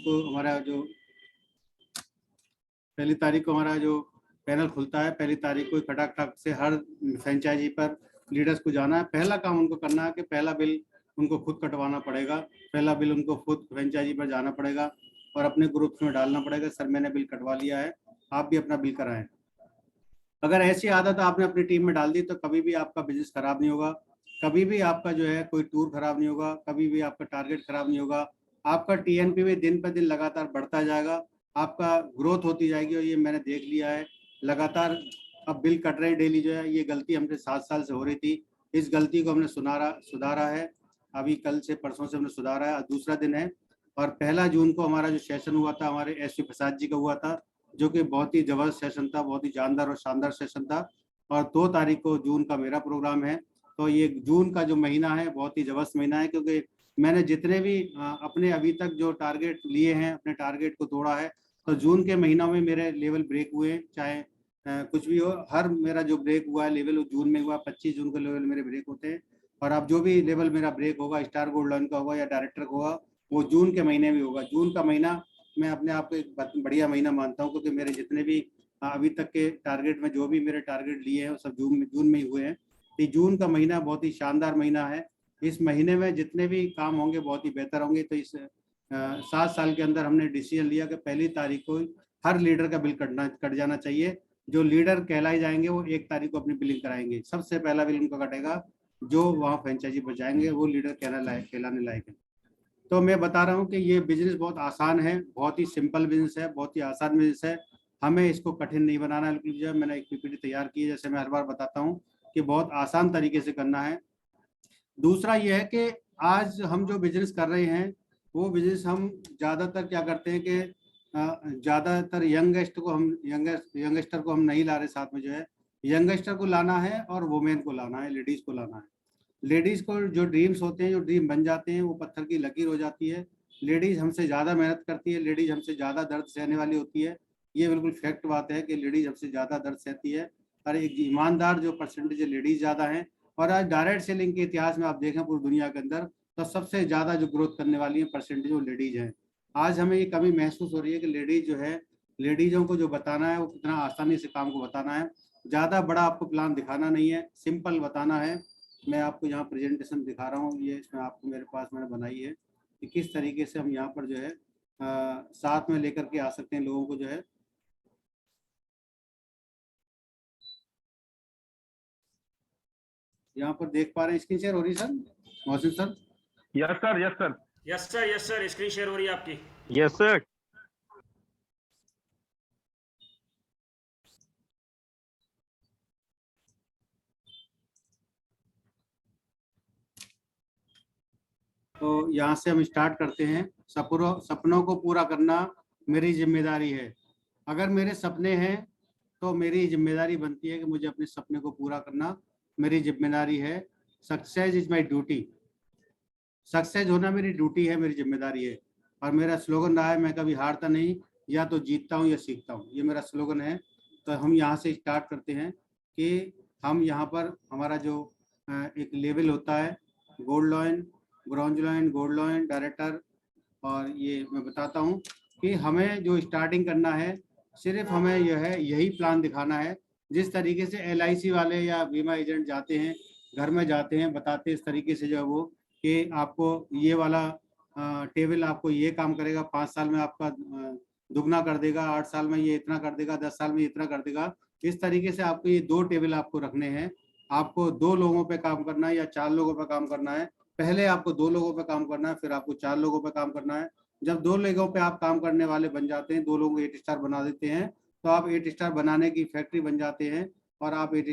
को हमारा जो पैनल खुलता है, पहली तारीख को खटाखट से हर फ्रेंचाइजी पर लीडर्स को जाना है। पहला काम उनको करना है कि पहला बिल उनको खुद कटवाना पड़ेगा, पहला बिल उनको खुद फ्रेंचाइजी पर जाना पड़ेगा और अपने ग्रुप्स में डालना पड़ेगा, सर मैंने बिल कटवा लिया है, आप भी अपना बिल कराएं। अगर ऐसी आदत आपने अपनी टीम में डाल दी तो कभी भी आपका बिजनेस खराब नहीं होगा, कभी भी आपका जो है कोई टूर खराब नहीं होगा, कभी भी आपका टारगेट खराब नहीं होगा, आपका टीएनपी भी दिन पर दिन लगातार बढ़ता जाएगा, आपका ग्रोथ होती जाएगी। और ये मैंने देख लिया है, लगातार अब बिल कट रहे हैं डेली जो है, ये गलती हमसे 7 साल से हो रही थी, इस गलती को हमने सुधारा है, अभी कल से परसों से हमने सुधारा है। दूसरा दिन है और 1 जून को हमारा जो सेशन हुआ था हमारे एसपी प्रसाद जी का हुआ था, जो कि बहुत ही जबरदस्त सेशन था, बहुत ही जानदार और शानदार सेशन था। और 2 तारीख को जून का मेरा प्रोग्राम है। तो ये जून का जो महीना है बहुत ही जबरदस्त महीना है, क्योंकि मैंने जितने भी अपने अभी तक जो टारगेट लिए हैं, अपने टारगेट को तोड़ा है। तो जून के महीना में मेरे लेवल ब्रेक हुए, चाहे कुछ भी हो, हर मेरा जो ब्रेक हुआ है लेवल वो जून में हुआ। 25 जून को लेवल मेरे ब्रेक होते हैं। और अब जो भी लेवल मेरा ब्रेक होगा, स्टार गोल्ड लोन का होगा या डायरेक्टर का होगा, वो जून के महीने में होगा। जून का महीना मैं अपने आप को एक बढ़िया महीना मानता हूँ, क्योंकि मेरे जितने भी अभी तक के टारगेट में जो भी मेरे टारगेट लिए हैं वो सब जून में ही हुए हैं। तो जून का महीना बहुत ही शानदार महीना है। इस महीने में जितने भी काम होंगे बहुत ही बेहतर होंगे। तो इस 7 साल के अंदर हमने डिसीजन लिया कि 1 तारीख को हर लीडर का बिल कट जाना चाहिए। जो लीडर कहलाए जाएंगे वो 1 तारीख को अपनी बिलिंग कराएंगे, सबसे पहला बिल उनका कटेगा। जो वहाँ फ्रेंचाइजी पर जाएंगे वो लीडर कहलाने लायक है। तो मैं बता रहा हूँ कि ये बिजनेस बहुत आसान है, बहुत ही सिंपल बिजनेस है, बहुत ही आसान बिजनेस है। हमें इसको कठिन नहीं बनाना है। जब मैंने एक पीपीटी तैयार की है, जैसे मैं हर बार बताता हूँ कि बहुत आसान तरीके से करना है। दूसरा ये है कि आज हम जो बिजनेस कर रहे हैं वो बिजनेस हम ज़्यादातर क्या करते हैं कि ज़्यादातर यंगस्टर को हम नहीं ला रहे साथ में। जो है यंगस्टर को लाना है और वुमेन को लाना है, लेडीज़ को लाना है। लेडीज़ को जो ड्रीम्स होते हैं, जो ड्रीम बन जाते हैं, वो पत्थर की लकीर हो जाती है। लेडीज़ हमसे ज़्यादा मेहनत करती है, लेडीज़ हमसे ज़्यादा दर्द सहने वाली होती है। ये बिल्कुल फैक्ट बात है कि लेडीज़ हमसे ज़्यादा दर्द सहती है। और एक ईमानदार जो परसेंटेज लेडीज़ ज़्यादा हैं। और आज डायरेक्ट सेलिंग के इतिहास में आप देखें पूरी दुनिया के अंदर, तो सबसे ज़्यादा जो ग्रोथ करने वाली है परसेंटेज वो लेडीज़ हैं। आज हमें ये कमी महसूस हो रही है कि लेडीज़ जो है, लेडीज़ों को जो बताना है वो कितना आसानी से काम को बताना है। ज़्यादा बड़ा आपको प्लान दिखाना नहीं है, सिंपल बताना है। मैं आपको यहाँ प्रेजेंटेशन दिखा रहा हूँ, ये इसमें आपको मेरे पास मैंने बनाई है कि किस तरीके से हम यहाँ पर जो है साथ में लेकर के आ सकते हैं लोगों को। जो है यहाँ पर देख पा रहे हैं, स्क्रीन शेयर हो रही है sir, Mohsin sir? Yes sir, yes sir, yes sir, yes sir, screen share हो रही है आपकी। Yes sir. तो यहाँ से हम स्टार्ट करते हैं। सपनों को पूरा करना मेरी जिम्मेदारी है। अगर मेरे सपने हैं तो मेरी जिम्मेदारी बनती है कि मुझे अपने सपने को पूरा करना मेरी जिम्मेदारी है। Success is my duty, success होना मेरी ड्यूटी है, मेरी जिम्मेदारी है। और मेरा स्लोगन रहा है, मैं कभी हारता नहीं, या तो जीतता हूँ या सीखता हूँ, ये मेरा स्लोगन है। तो हम यहाँ से स्टार्ट करते हैं कि हम यहाँ पर हमारा जो एक लेवल होता है, gold lion, bronze lion, gold lion, director. और ये मैं बताता हूँ कि हमें जो स्टार्टिंग करना है, सिर्फ हमें यही प्लान दिखाना है। जिस तरीके से LIC वाले या बीमा एजेंट जाते हैं, घर में जाते हैं, बताते हैं इस तरीके से जो है वो कि आपको ये वाला टेबल आपको ये काम करेगा, 5 साल में आपका दुगना कर देगा, 8 साल में ये इतना कर देगा, 10 साल में इतना कर देगा। इस तरीके से आपको ये 2 टेबल आपको रखने हैं। आपको 2 लोगों पे काम करना है या 4 लोगों पे काम करना है। पहले आपको 2 लोगों पे काम करना है, फिर आपको 4 लोगों पे काम करना है। जब 2 लोगों पे आप काम करने वाले बन जाते हैं, 2 लोगों को 8 स्टार बना देते हैं, तो आप 8 स्टार बनाने की फैक्ट्री बन जाते हैं। और आप 8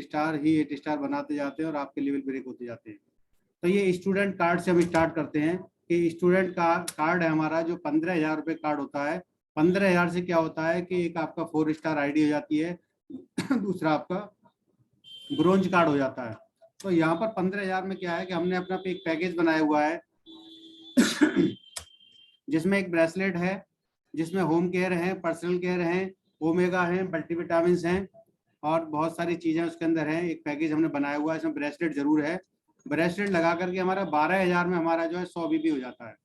स्टार बनाते जाते हैं और आपके लेवल ब्रेक होते जाते हैं। तो ये स्टूडेंट कार्ड से हम स्टार्ट करते हैं कि स्टूडेंट का कार्ड है हमारा, जो 15,000 रुपये कार्ड होता है। 15,000 से क्या होता है कि एक आपका 4 स्टार ID हो जाती है, दूसरा आपका ब्रोंज कार्ड हो जाता है। तो यहाँ पर 15,000 में क्या है कि हमने अपना एक पैकेज बनाया हुआ है जिसमें एक ब्रेसलेट है, जिसमें होम केयर है, पर्सनल केयर है, ओमेगा है, मल्टीविटामिन हैं और बहुत सारी चीजें उसके अंदर है। एक पैकेज हमने बनाया हुआ है, इसमें ब्रेसलेट जरूर है। ब्रेसलेट लगा करके हमारा 12,000 में हमारा जो है 100 BB हो जाता है।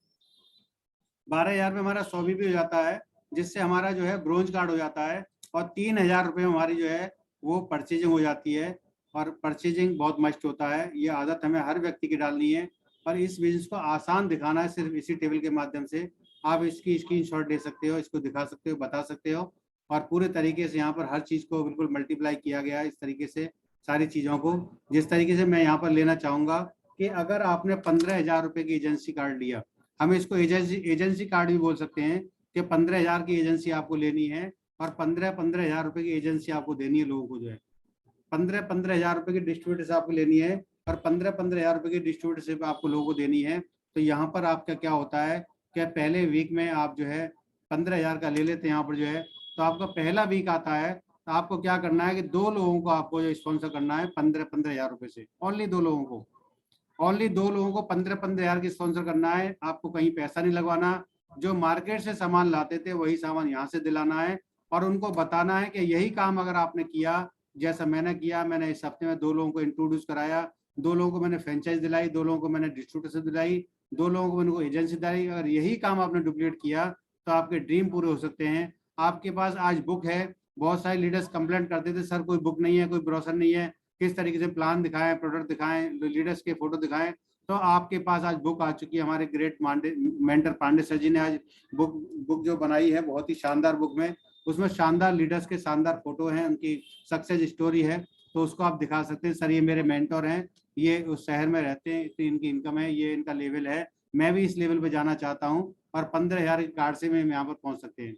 12,000 में हमारा 100 भी हो जाता है, जिससे हमारा जो है ब्रोंज कार्ड हो जाता है, और 3,000 रुपये में हमारी जो है वो परचेजिंग हो जाती है। और परचेजिंग बहुत मस्ट होता है, ये आदत हमें हर व्यक्ति की डालनी है। और इस बिजनेस को आसान दिखाना है सिर्फ इसी टेबल के माध्यम से। आप इसकी स्क्रीनशॉट ले सकते हो, इसको दिखा सकते हो, बता सकते हो, और पूरे तरीके से यहाँ पर हर चीज़ को बिल्कुल मल्टीप्लाई किया गया है इस तरीके से, सारी चीज़ों को। जिस तरीके से मैं यहाँ पर लेना चाहूँगा कि अगर आपने 15,000 रुपये की एजेंसी कार्ड लिया, हम इसको एजेंसी कार्ड भी बोल सकते हैं, कि 15,000 की एजेंसी आपको लेनी है, और 15,000 रुपये की एजेंसी आपको देनी है लोगों को, जो है 15,000 रुपये की डिस्ट्रीब्यूटरशिप आपको लेनी है, और 15,000 रुपये की डिस्ट्रीब्यूटरशिप आपको लोगों को देनी है। तो यहाँ पर आपका क्या होता है, क्या पहले वीक में आप जो है 15,000 का ले लेते हैं यहाँ पर जो है, तो आपका पहला वीक आता है, तो आपको क्या करना है कि 2 लोगों को आपको जो स्पॉन्सर करना है 15,000 रुपये से, ओनली 2 लोगों को, ओनली 2 लोगों को 15,000 की स्पॉन्सर करना है। आपको कहीं पैसा नहीं लगवाना, जो मार्केट से सामान लाते थे वही सामान यहाँ से दिलाना है, और उनको बताना है कि यही काम अगर आपने किया जैसा मैंने किया, मैंने इस हफ्ते में 2 लोगों को इंट्रोड्यूस कराया, 2 लोगों को मैंने फ्रेंचाइज दिलाई, 2 लोगों को मैंने डिस्ट्रीब्यूटरशिप दिलाई, 2 लोगों को मैंने एजेंसी दिलाई। अगर यही काम आपने डुप्लीकेट किया तो आपके ड्रीम पूरे हो सकते हैं। आपके पास आज बुक है, बहुत सारे लीडर्स कंप्लेंट करते थे सर कोई बुक नहीं है, कोई ब्रोशर नहीं है, किस तरीके से प्लान दिखाएं, प्रोडक्ट दिखाएं, लीडर्स के फोटो दिखाएं। तो आपके पास आज बुक आ चुकी है, हमारे ग्रेट मेंटर पांडे सर जी ने आज बुक जो बनाई है, बहुत ही शानदार बुक में, उसमें शानदार लीडर्स के शानदार फोटो हैं, उनकी सक्सेस स्टोरी है, तो उसको आप दिखा सकते हैं। सर ये मेरे मेंटर हैं, ये उस शहर में रहते हैं, इतनी इनकी इनकम है, ये इनका लेवल है, मैं भी इस लेवल पे जाना चाहता हूँ, और 15,000 के कार्ड से मैं यहाँ पर पहुँच सकते हैं।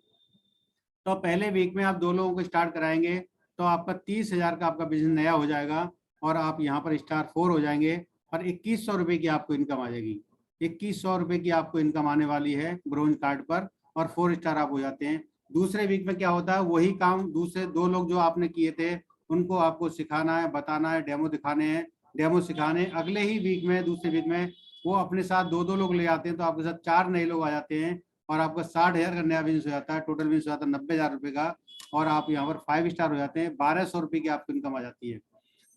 तो पहले वीक में आप 2 लोगों को स्टार्ट कराएंगे, तो आपका 30,000 का आपका बिजनेस नया हो जाएगा, और आप यहाँ पर स्टार 4 हो जाएंगे, और 2100 रुपये की आपको इनकम आ जाएगी। 2100 रुपये की आपको इनकम आने वाली है ब्रोंज कार्ड पर, और 4 स्टार आप हो जाते हैं। दूसरे वीक में क्या होता है, वही काम दूसरे 2 लोग जो आपने किए थे उनको आपको सिखाना है, बताना है, डेमो दिखाने हैं, डेमो सिखाने। अगले ही वीक में, दूसरे वीक में वो अपने साथ 2-2 लोग ले आते हैं, तो आपके साथ 4 नए लोग आ जाते हैं, और आपका 60,000 का नया बिजनेस हो जाता है, टोटल बिजनेस हो जाता है 90,000 रुपये का, और आप यहाँ पर 5 स्टार हो जाते हैं, 1,200 रुपये की आपको इनकम आ जाती है।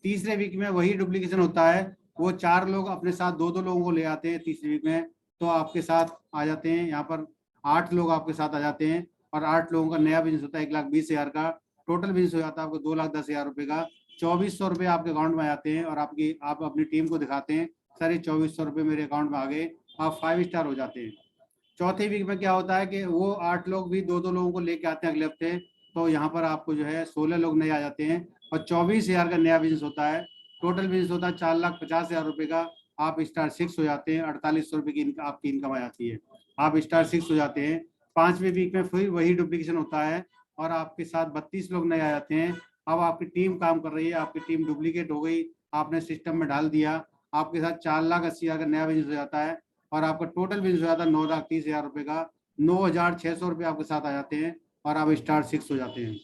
तीसरे वीक में वही डुप्लीकेशन होता है, वो 4 लोग अपने साथ 2-2 लोगों को ले आते हैं तीसरे वीक में, तो आपके साथ आ जाते हैं यहाँ पर 8 लोग आपके साथ आ जाते हैं, और 8 लोगों का नया बिजनेस होता है 1,20,000 का, टोटल बिजनेस हो जाता है आपको 2,10,000 रुपये का। 2,400 रुपये आपके अकाउंट में आ जाते हैं, और आप अपनी टीम को दिखाते हैं सर ये 2,400 रुपये मेरे अकाउंट में आ गए, आप 5 स्टार हो जाते हैं। चौथे वीक में क्या होता है कि वो 8 लोग भी 2-2 लोगों को लेके आते हैं अगले हफ्ते, तो यहाँ पर आपको जो है 16 लोग नए आ जाते हैं, और 24,000 का नया बिजनेस होता है, टोटल बिजनेस होता है 4,50,000 रुपये का, आप स्टार 6 हो जाते हैं, 4,800 रुपये की आपकी इनकम आ जाती है, आप स्टार 6 हो जाते हैं। 5वें वीक में फिर वही डुप्लीकेशन होता है, और आपके साथ 32 लोग नए आ जाते हैं। अब आपकी टीम काम कर रही है, आपकी टीम डुप्लीकेट हो गई, आपने सिस्टम में डाल दिया, आपके साथ 4,80,000 का नया बिजनेस हो जाता है, और आपका टोटल बिजनेस हो जाता है 9,30,000 रुपये का, 9,600 रुपये आपके साथ आ जाते हैं, और आप स्टार 6 हो जाते हैं।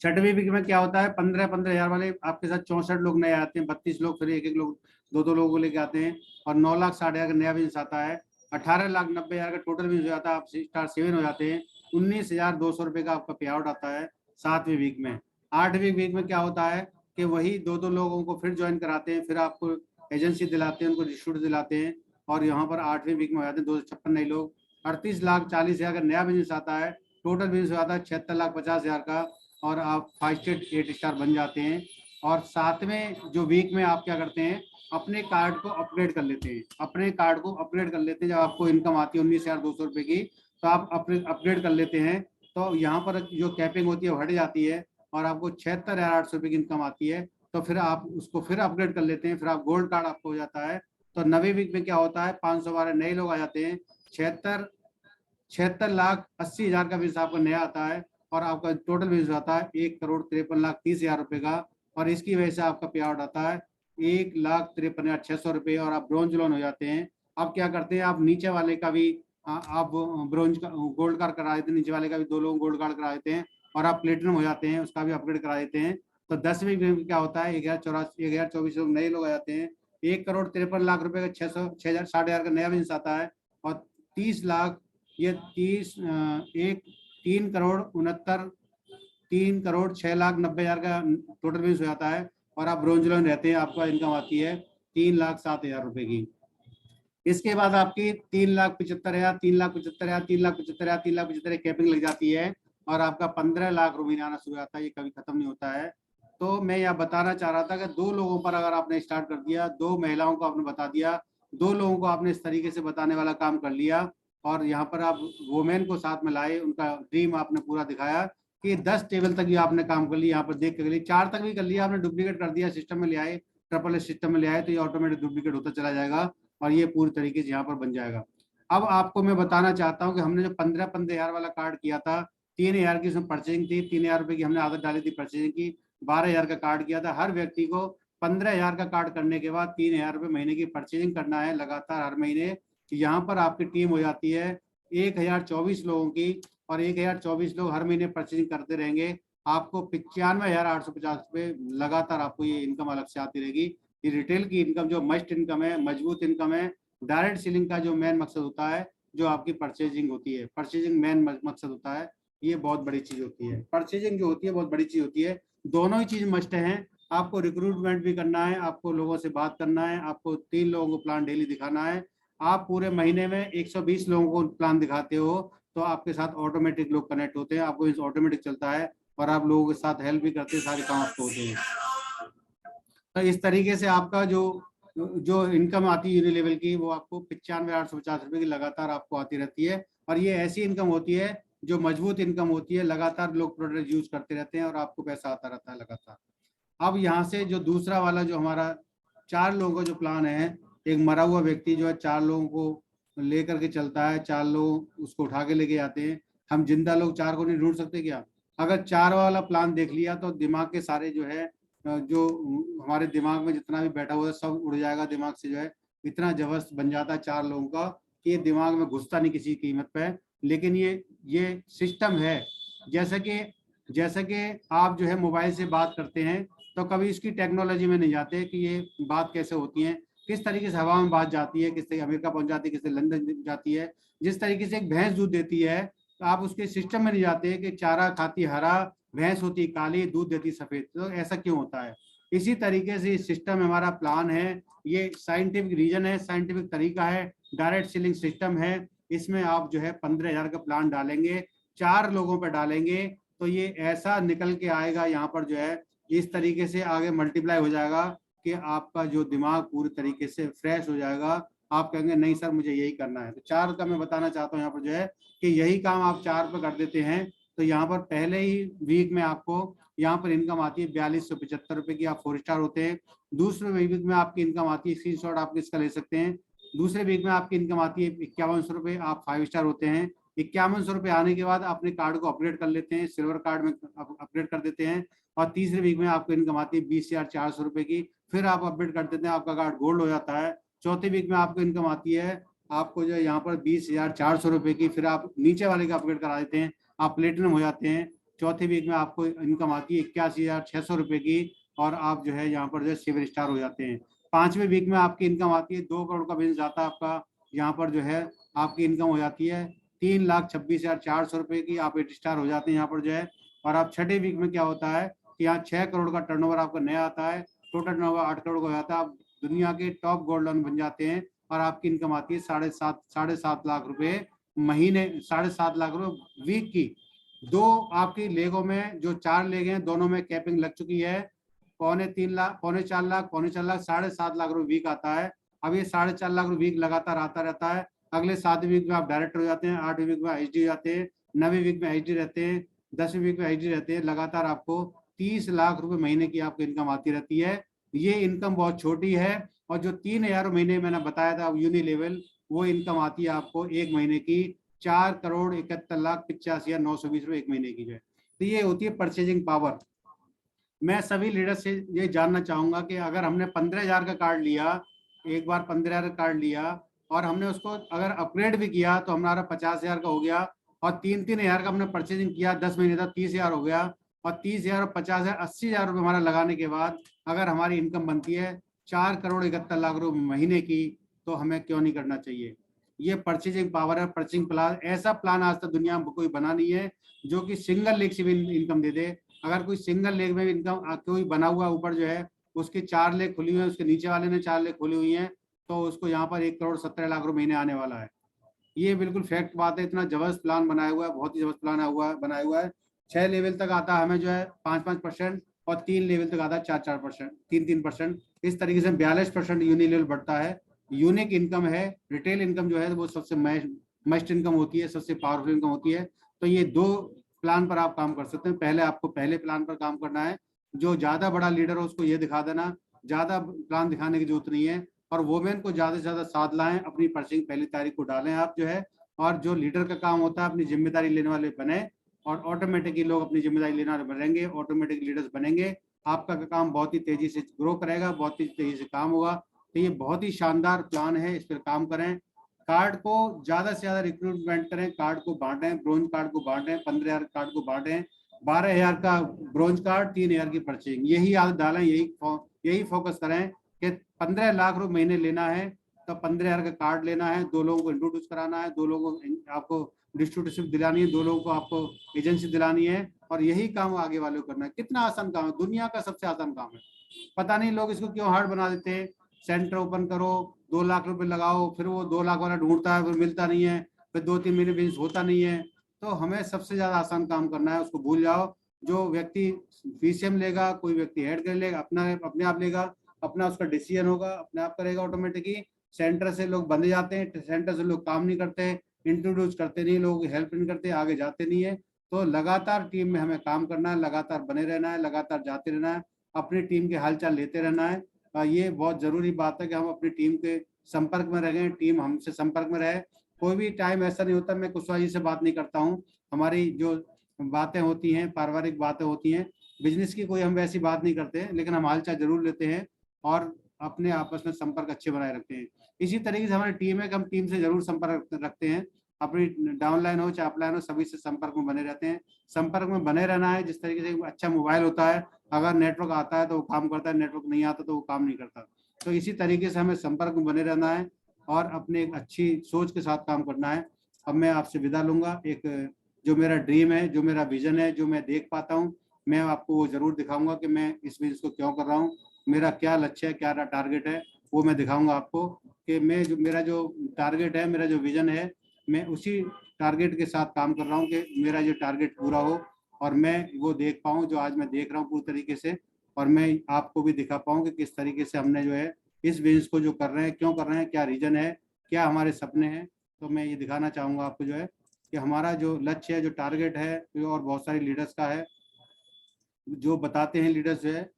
छठवीं वीक में क्या होता है, 15,000 वाले आपके साथ 64 लोग नए आते हैं, 32 लोग, फिर एक लोग 2-2 लोगों को लेके आते हैं, और 9,60,000 का नया बिजनेस आता है, 18,90,000 का टोटल बिजनेस हो जाता है, आप स्टार 7 हो जाते हैं, 19,200 रुपये का आपका पे आउट आता है 7वें वीक में। 8वें वीक में क्या होता है कि वही 2-2 लोगों को फिर ज्वाइन कराते हैं, फिर आपको एजेंसी दिलाते हैं, उनको डिस्ट्रीब्यूटर दिलाते हैं, और यहाँ पर 8वें वीक में हो जाते हैं 256 नए लोग। 38,40,000 का नया बिजनेस आता है, टोटल बिजनेस हो जाता है 76,50,000 का, और आप 5 स्टेट 8 स्टार बन जाते हैं। और 7वें जो वीक में आप क्या करते हैं, अपने कार्ड को अपग्रेड कर लेते हैं, अपने कार्ड को अपग्रेड कर लेते हैं। जब आपको इनकम आती है 19,200 रुपये की, तो आप अपग्रेड कर लेते हैं, तो यहाँ पर जो कैपिंग होती है वो हट जाती है, और आपको 76,800 रुपये की इनकम आती है, तो फिर आप उसको फिर अपग्रेड कर लेते हैं, फिर आप गोल्ड कार्ड आपको हो जाता है। तो 9वें वीक में क्या होता है, 512 नए लोग आ जाते हैं, 76,80,000 का बिजनेस आपका नया आता है, और आपका टोटल बिजनेस आता है 1,53,30,000 रुपये का, और इसकी वजह से आपका पे आउट आता है 1,53,600 रुपये, और आप ब्रोंज लोन हो जाते हैं। अब क्या करते हैं, आप नीचे वाले का भी आप ब्रोंज का गोल्ड कार्ड करा देते हैं, नीचे वाले का भी 2 लोग गोल्ड कार्ड करा देते हैं, और आप प्लेटिनम हो जाते हैं, उसका भी अपग्रेड करा देते हैं। तो 10वें में क्या होता है, 1,024 लोग नए लोग आ जाते हैं, 1,53,00,000 रुपये का 60,000 का नया बिजनेस आता है, और 30 लाख ये 3,6,90,000 का टोटल बिजनेस हो जाता है, और आप ब्रोंज लोन रहते हैं, आपका इनकम आती है 3,07,000 रुपये की। इसके बाद आपकी 3,75,000, 3,75,000, 3,75,000, 3,75,000 कैपिंग लग जाती है और आपका 15 लाख रुपए आना शुरू होता है। ये कभी खत्म नहीं होता है। तो मैं यह बताना चाह रहा था कि 2 लोगों पर अगर आपने स्टार्ट कर दिया, 2 महिलाओं को आपने बता दिया, 2 लोगों को आपने इस तरीके से बताने वाला काम कर लिया और यहाँ पर आप वुमेन को साथ में लाए, उनका ड्रीम आपने पूरा दिखाया कि 10 टेबल तक भी आपने काम कर लिया, यहाँ पर देख कर लिया, 4 तक भी कर लिया आपने, डुप्लीकेट कर दिया, सिस्टम में ले आए, ट्रिपल सिस्टम में ले आए, तो ये ऑटोमेटिक डुप्लीकेट होता चला जाएगा और ये पूरी तरीके से यहाँ पर बन जाएगा। अब आपको मैं बताना चाहता हूँ कि हमने जो 15,000 वाला कार्ड किया था, 3,000 की उसमें परचेजिंग थी, 3,000 रुपए की हमने आदत डाली थी परचेजिंग की, 12,000 का कार्ड किया था। हर व्यक्ति को 15,000 का कार्ड करने के बाद 3,000 रुपए महीने की परचेजिंग करना है लगातार हर महीने। यहाँ पर आपकी टीम हो जाती है 1,024 लोगों की और 1,024 लोग हर महीने परचेजिंग करते रहेंगे। आपको 95,850 रुपए लगातार आपको ये इनकम अलग से आती रहेगी। ये रिटेल की इनकम जो मस्ट इनकम है, मजबूत इनकम है। डायरेक्ट सेलिंग का जो मेन मकसद होता है, जो आपकी परचेजिंग होती है, परचेजिंग मेन मकसद होता है, ये बहुत बड़ी चीज होती है। परचेजिंग जो होती है बहुत बड़ी चीज होती है। दोनों ही चीज मस्ट हैं। आपको रिक्रूटमेंट भी करना है, आपको लोगों से बात करना है, आपको 3 लोगों को प्लान डेली दिखाना है। आप पूरे महीने में 120 लोगों को प्लान दिखाते हो तो आपके साथ ऑटोमेटिक लोग कनेक्ट होते हैं, आपको ऑटोमेटिक चलता है और आप लोगों के साथ हेल्प भी करते हैं, सारे काम आपको होते हैं। तो इस तरीके से आपका जो इनकम आती है यूनिलेवल की, वो आपको 95,850 रुपए की लगातार आपको आती रहती है। और ये ऐसी इनकम होती है जो मजबूत इनकम होती है, लगातार लोग प्रोडक्ट यूज करते रहते हैं और आपको पैसा आता रहता है लगातार। अब यहाँ से जो दूसरा वाला जो हमारा 4 लोगों का जो प्लान है, एक मरा हुआ व्यक्ति जो है 4 लोगों को लेकर के चलता है, 4 लोग उसको उठा के लेके जाते हैं। हम जिंदा लोग 4 को नहीं ढूंढ सकते क्या? अगर 4 वाला प्लान देख लिया तो दिमाग के सारे जो है, जो हमारे दिमाग में जितना भी बैठा हुआ है सब उड़ जाएगा दिमाग से, जो है इतना जबरदस्त बन जाता है 4 लोगों का कि ये दिमाग में घुसता नहीं किसी कीमत पे। लेकिन ये सिस्टम है। जैसे कि आप जो है मोबाइल से बात करते हैं तो कभी इसकी टेक्नोलॉजी में नहीं जाते कि ये बात कैसे होती है, किस तरीके से हवा में बात जाती है, किस तरीके अमेरिका पहुंच जाती है, किस तरीके लंदन जाती है। जिस तरीके से एक भैंस दूध देती है तो आप उसके सिस्टम में नहीं जाते कि चारा खाती हरा, भैंस होती काली, दूध देती सफेद, तो ऐसा क्यों होता है? इसी तरीके से सिस्टम हमारा प्लान है, ये साइंटिफिक रीजन है, साइंटिफिक तरीका है, डायरेक्ट सेलिंग सिस्टम है। इसमें आप जो है 15,000 का प्लान डालेंगे, 4 लोगों पर डालेंगे तो ये ऐसा निकल के आएगा यहाँ पर जो है, इस तरीके से आगे मल्टीप्लाई हो जाएगा कि आपका जो दिमाग पूरी तरीके से फ्रेश हो जाएगा। आप कहेंगे नहीं सर मुझे यही करना है। तो 4 का मैं बताना चाहता हूँ यहाँ पर जो है कि यही काम आप 4 पर कर देते हैं तो यहाँ पर पहले ही वीक में आपको यहाँ पर इनकम आती है 4,275 रुपए की, आप 4 स्टार होते हैं। दूसरे वीक में आपकी इनकम आती है, स्क्रीनशॉट आप इसका ले सकते हैं। दूसरे वीक में आपकी इनकम आती है 5100 रुपए, आप 5 स्टार होते हैं। 5100 रुपए आने के बाद अपने कार्ड को अपग्रेड कर लेते हैं, सिल्वर कार्ड में अपग्रेड कर देते हैं। और तीसरे वीक में आपको इनकम आती है 20,400 रुपए की, फिर आप अपग्रेड कर देते हैं, आपका कार्ड गोल्ड हो जाता है। चौथे वीक में आपको इनकम आती है आपको जो यहाँ पर 20,400 रुपए की, फिर आप नीचे वाले का अपग्रेड करा देते हैं, आप प्लेटिनम हो जाते हैं। चौथे वीक में आपको इनकम आती है 81,600 रुपए की और आप जो है यहाँ पर जो है 7 स्टार हो जाते हैं। 5वें वीक में आपकी इनकम आती है 2 करोड़ का बिजनेस जाता है आपका, यहाँ पर जो है आपकी इनकम हो जाती है 3,26,400 रुपए की, आप 8 स्टार हो जाते हैं यहाँ पर जो है। और आप छठे वीक में क्या होता है कि यहाँ 6 करोड़ का टर्नओवर आपका नया आता है, टोटल टर्नओवर 8 करोड़ का हो जाता है, आप दुनिया के टॉप गोल्ड लोन बन जाते हैं और आपकी इनकम आती है 7.5 लाख रुपए महीने, 7.5 लाख रुपए वीक की। 2 आपकी लेगों में जो 4 लेग हैं दोनों में कैपिंग लग चुकी है, 4.5 लाख, 4.5 लाख, 7.5 लाख रुपए वीक आता है। अब ये 4.5 लाख रुपए वीक लगातार आता रहता है। अगले 7वें वीक में आप डायरेक्टर हो जाते हैं, 8वें वीक में एचडी हो जाते हैं, 9वें वीक में एचडी रहते हैं, 10वें वीक में एचडी रहते हैं। लगातार आपको 30 लाख रुपए महीने की आपको इनकम आती रहती है। ये इनकम बहुत छोटी है और जो 3,000 महीने मैंने बताया था यूनिलेवल, वो इनकम आती है आपको एक महीने की 4,71,85,920 रुपए एक महीने की जो है। तो ये होती है परचेजिंग पावर। मैं सभी लीडर से ये जानना चाहूंगा कि अगर हमने 15,000 का कार्ड लिया, एक बार 15,000 का कार्ड लिया और हमने उसको अगर अपग्रेड भी किया तो हमारा 50,000 का हो गया और 3,000 का हमने परचेजिंग किया 10 महीने तक 30,000 हो गया और 30,000 और 50,000 80,000 रुपये हमारा लगाने के बाद अगर हमारी इनकम बनती है 4,71,00,000 रुपये महीने की, तो हमें क्यों नहीं करना चाहिए? ये परचेजिंग पावर है, परचेजिंग प्लान। ऐसा प्लान आज तक दुनिया में कोई बना नहीं है जो कि सिंगल लेग से भी इनकम दे दे। अगर कोई सिंगल लेग में इनकम कोई बना हुआ ऊपर जो है उसके 4 लेग खुली हुई है, उसके नीचे वाले ने 4 लेग खुली हुई हैं, तो उसको यहाँ पर 1,17,00,000 रुपये महीने आने वाला है। ये बिल्कुल फैक्ट बात है। इतना जबरदस्त प्लान बनाया हुआ है, बहुत ही जबरदस्त प्लान बनाया हुआ है। 6 लेवल तक आता है हमें जो है 5-5% और 3 लेवल तक आता है 4-4%, 3-3%। इस तरीके से 42% यूनि लेवल बढ़ता है। यूनिक इनकम है, रिटेल इनकम जो है वो सबसे मस्ट इनकम होती है, सबसे पावरफुल इनकम होती है। तो ये 2 प्लान पर आप काम कर सकते हैं। पहले आपको पहले प्लान पर काम करना है। जो ज्यादा बड़ा लीडर हो उसको ये दिखा देना, ज्यादा प्लान दिखाने की जरूरत नहीं है। और वोमेन को ज्यादा से ज्यादा साथ लाएं, अपनी पर्चिंग पहली तारीख को डालें आप जो है। और जो लीडर का काम होता है अपनी जिम्मेदारी लेने वाले बने, और ऑटोमेटिकली लोग अपनी जिम्मेदारी लेने वाले बनेंगे, ऑटोमेटिक लीडर्स बनेंगे। आपका काम बहुत ही तेजी से ग्रो करेगा, बहुत ही तेजी से काम होगा। तो ये बहुत ही शानदार प्लान है, इस पर काम करें। कार्ड को ज्यादा से ज्यादा रिक्रूटमेंट करें, कार्ड को बांटें, ब्रोंज कार्ड को बांटें, 15,000 कार्ड को बांटें, 12,000 का ब्रोंज कार्ड, 3,000 की पर्चिंग। यही आदत डालें, यही फोकस करें कि 15 लाख रुपए महीने लेना है तो 15,000 का कार्ड लेना है, 2 लोगों को इंट्रोड्यूस कराना है, 2 लोगों को आपको डिस्ट्रीब्यूटरशिप दिलानी है, 2 लोगों को आपको एजेंसी दिलानी है, और यही काम आगे वालों को करना है। कितना आसान काम है, दुनिया का सबसे आसान काम है। पता नहीं लोग इसको क्यों हार्ड बना देते हैं। सेंटर ओपन करो, 2 लाख रुपए लगाओ, फिर वो 2 लाख वाला ढूंढता है, फिर मिलता नहीं है, फिर 2-3 महीने बिजनेस होता नहीं है। तो हमें सबसे ज्यादा आसान काम करना है, उसको भूल जाओ। जो व्यक्ति पीसीएम लेगा, कोई व्यक्ति हेड कर लेगा, अपने आप लेगा, अपना उसका डिसीजन होगा, अपने आप करेगा ऑटोमेटिकली। सेंटर से लोग बंद जाते हैं, सेंटर से लोग काम नहीं करते, इंट्रोड्यूस करते नहीं, लोग हेल्प नहीं करते, आगे जाते नहीं है। तो लगातार टीम में हमें काम करना है, लगातार बने रहना है, लगातार जाते रहना है, अपनी टीम के हालचाल लेते रहना है। ये बहुत जरूरी बात है कि हम अपनी टीम के संपर्क में रहें, टीम हमसे संपर्क में रहे। कोई भी टाइम ऐसा नहीं होता मैं कुशवाहा जी से बात नहीं करता हूँ। हमारी जो बातें होती हैं, पारिवारिक बातें होती हैं, बिजनेस की कोई हम वैसी बात नहीं करते हैं, लेकिन हम हालचाल जरूर लेते हैं और अपने आपस में संपर्क अच्छे बनाए रखते हैं। इसी तरीके से हमारी टीम है कि हम टीम से जरूर संपर्क रखते हैं, अपनी डाउनलाइन हो चाहे अपलाइन हो, सभी से संपर्क में बने रहते हैं। संपर्क में बने रहना है। जिस तरीके से अच्छा मोबाइल होता है, अगर नेटवर्क आता है तो वो काम करता है, नेटवर्क नहीं आता तो वो काम नहीं करता। तो इसी तरीके से हमें संपर्क में बने रहना है और अपने एक अच्छी सोच के साथ काम करना है। अब मैं आपसे विदा लूंगा। एक जो मेरा ड्रीम है, जो मेरा विजन है, जो मैं देख पाता हूँ, मैं आपको वो जरूर दिखाऊंगा कि मैं इस बिजनेस को क्यों कर रहा हूँ, मेरा क्या लक्ष्य है, क्या टारगेट है, वो मैं दिखाऊंगा आपको कि मेरा जो टारगेट है, मेरा जो विजन है, मैं उसी टारगेट के साथ काम कर रहा हूँ कि मेरा जो टारगेट पूरा हो और मैं वो देख पाऊँ जो आज मैं देख रहा हूँ पूरी तरीके से, और मैं आपको भी दिखा पाऊँ कि किस तरीके से हमने जो है इस बिजनेस को जो कर रहे हैं, क्यों कर रहे हैं, क्या रीजन है, क्या हमारे सपने हैं। तो मैं ये दिखाना चाहूँगा आपको जो है कि हमारा जो लक्ष्य है, जो टारगेट है, और बहुत सारे लीडर्स का है, जो बताते हैं लीडर्स जो है,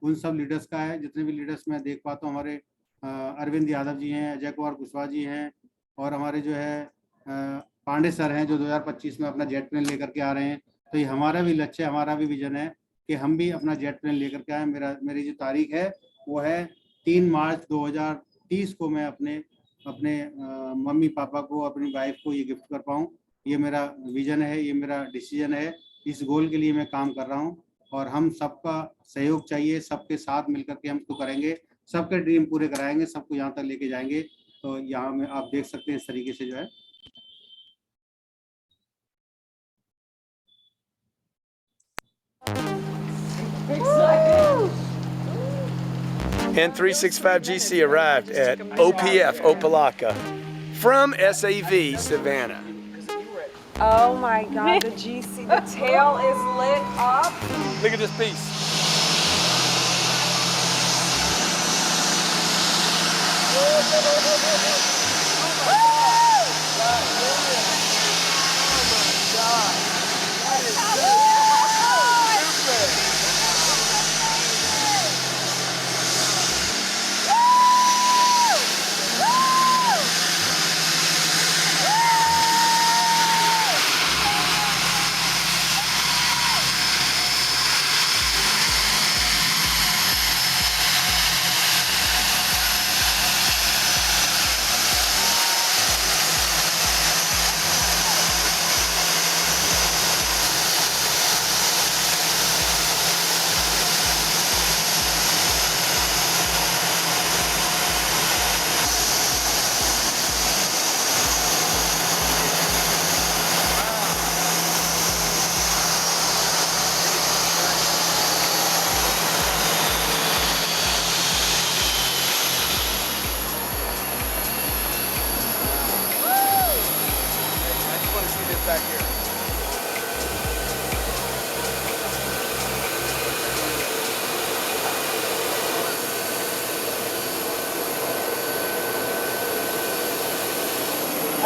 उन सब लीडर्स का है। जितने भी लीडर्स मैं देख पाता हूँ, हमारे अरविंद यादव जी हैं, अजय कुमार कुशवाहा जी हैं, और हमारे जो है पांडे सर हैं जो 2025 में अपना जेट प्लेन लेकर के आ रहे हैं। तो ये हमारा भी लक्ष्य, हमारा भी विजन है कि हम भी अपना जेट प्लेन लेकर के आए। मेरी जो तारीख है वो है 3 मार्च 2030 को मैं अपने मम्मी पापा को, अपनी वाइफ को ये गिफ्ट कर पाऊँ। ये मेरा विजन है, ये मेरा डिसीजन है। इस गोल के लिए मैं काम कर रहा हूँ और हम सबका सहयोग चाहिए, सबके साथ मिलकर के हम तो करेंगे, सबके ड्रीम पूरे कराएंगे, सबको यहाँ तक लेके जाएंगे। तो यहाँ में आप देख सकते हैं इस तरीके से जो है N365GC arrived at OPF Opelika from SAV Savannah. Oh my God, the GC, the tail is lit up. Look at this piece.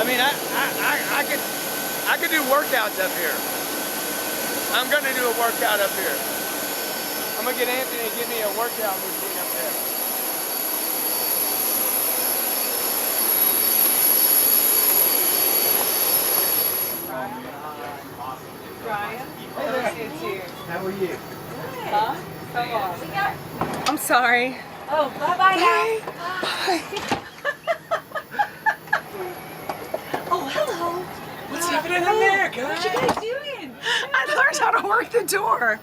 mean, I could do workouts up here. I'm gonna do a workout up here. I'm gonna get Anthony to give me a workout routine up there. Brian, nice to see you. How are you? Huh? Come on. I'm sorry. Oh, bye-bye now. Oh, hello. What's happening in America? What you guys doing? I learned how to work the door.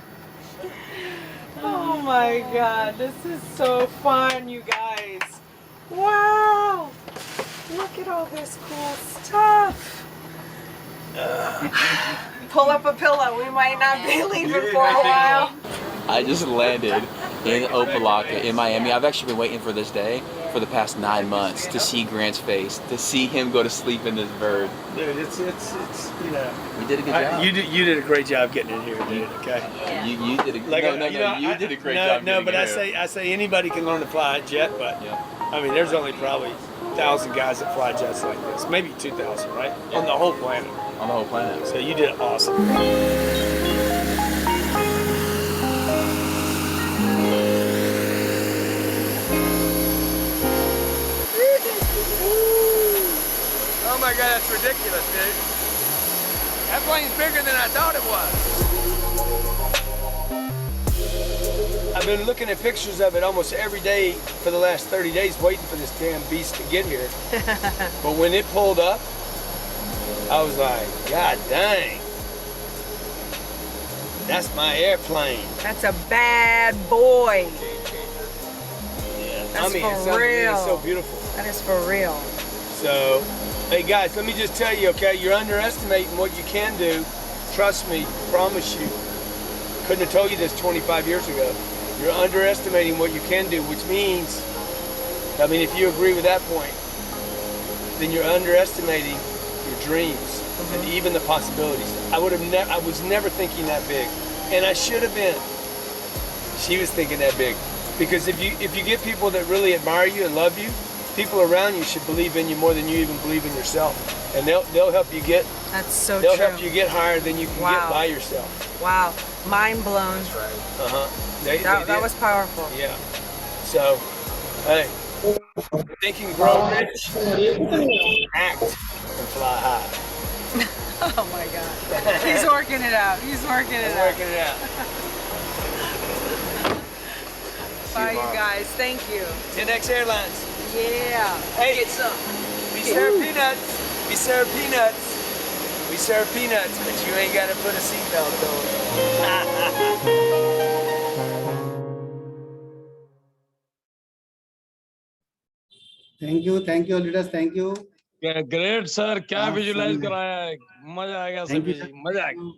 Oh my God, this is so fun, you guys. Wow. Look at all this cool stuff. Pull up a pillow. We might not be leaving for a while. I just landed in Opa-laka in Miami. I've actually been waiting for this day for the past 9 months to see Grant's face, to see him go to sleep in this bird. Dude, it's you know. You did a good job. You did a great job getting in here, dude. Okay. You did a Like, you did a great job. No, but getting I say anybody can learn to fly a jet, but Yeah. I mean, there's only probably 1,000 guys that fly jets like this, maybe 2,000, right? On the whole planet. on the whole planet. So you did awesome. Oh my God, that's ridiculous, dude. That plane's bigger than I thought it was. I've been looking at pictures of it almost every day for the last 30 days, waiting for this damn beast to get here. But when it pulled up, I was like, God dang. That's my airplane. That's a bad boy. Yeah, That's for it's so- real. It's so beautiful. That is for real. So, hey guys, let me just tell you, okay, you're underestimating what you can do. Trust me, promise you. Couldn't have told you this 25 years ago. You're underestimating what you can do, which means, I mean, if you agree with that point, then you're underestimating your dreams and even the possibilities. I was never thinking that big, and I should have been. She was thinking that big, because if you get people that really admire you and love you, people around you should believe in you more than you even believe in yourself, and they'll help you get. That's so They'll true. help you get higher than you can Wow. get by yourself. Wow. Mind blown. That was powerful. Yeah. So, hey, think and grow rich, act and fly high. Oh my God. He's working it out. He's working it I'm out. working it out. Bye, you guys. Thank you. 10X Airlines. Yeah. Hey, get some. We serve peanuts. We serve peanuts. We serve peanuts, but you ain't got to put a seatbelt on. Thank you leaders, thank you. Great sir, क्या Awesome. Visualise कराया है, मजा आ गया Thank you, सभी, sir. मजा आ गया।